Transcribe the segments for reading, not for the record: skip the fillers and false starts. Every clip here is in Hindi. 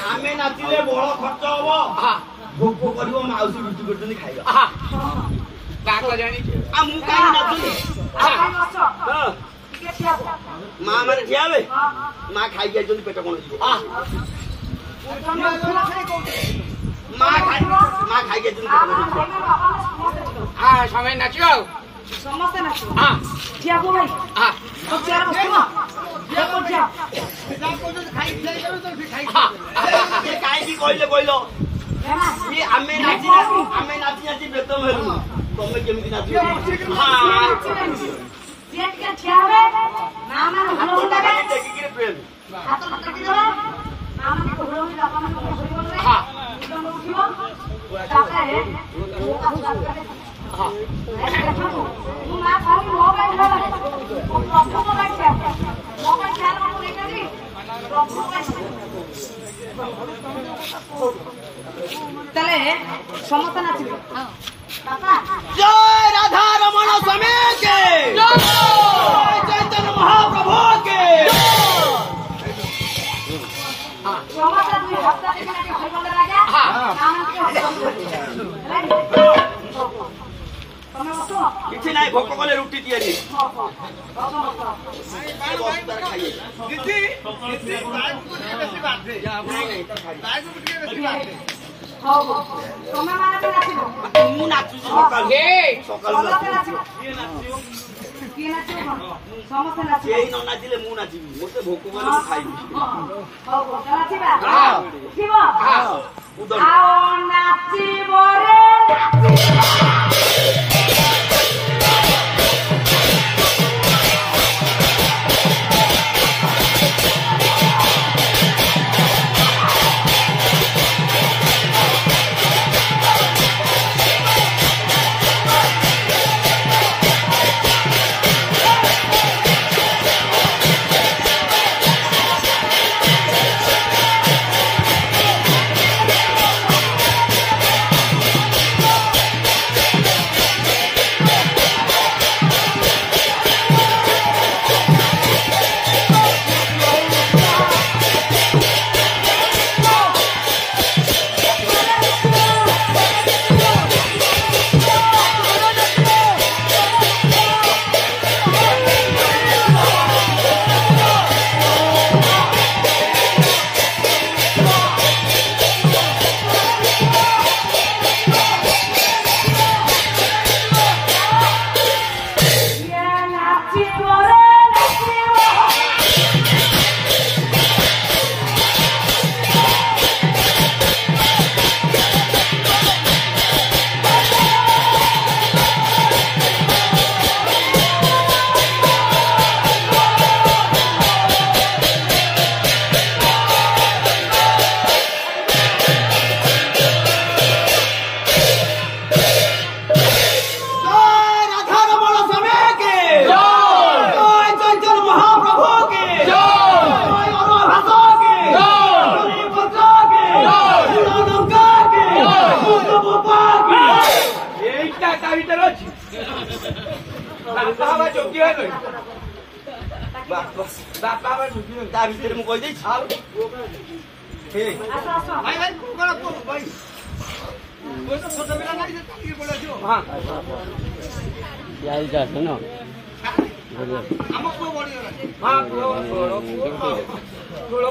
आमे नाचिले बड़ खर्च हम भोक कर माउसी रुटी कर खाइबा जानी मु कहीं नाचुनी माँ मैंने ठिया माँ खाई जाए पेट कौन माँ खाई जाए समय नाचो समस्त नाचो ठिया को भाई सब चेयर बसतो ठिया को ठिया काई भी कहलो ये आमे नाची बेतम हेलु तमे केमति नाची हां जेट के ठिया होवे ना माने हलो लगे देखि के प्रेम हाथ मत रखि देबा ना माने हलो लगे अपन को होई बोलबे हां एकदम उठियो तापरे हां तू ना खाली मोबाइल धर प्रभु मोबाइल छे मोबाइल छाड़ को नहीं करी प्रभु मोबाइल तले समस्त नाचिबे हां बापा जय राधा रमण स्वामी के जय चैतन्य महाप्रभु के हां समस्त दुई हफ्ता के होई बोल राजा हां नाम के तमे बसो किछि नाही भोक कले रुटी तियारी दीदी बाइक को बेसी बात है बाइक को बेसी बात है हां तमे माने तो नाचिबो मु नाचु सकाल सकाल नाचिबो के नाचिबो समस्त नाचिबो एई न नाचिले मु नाचिबी मते भोक कले मु खाइबी हां नाचिबा हां नाचिबो हां उदर आओ नाचिबो रे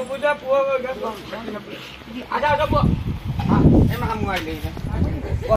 पूजा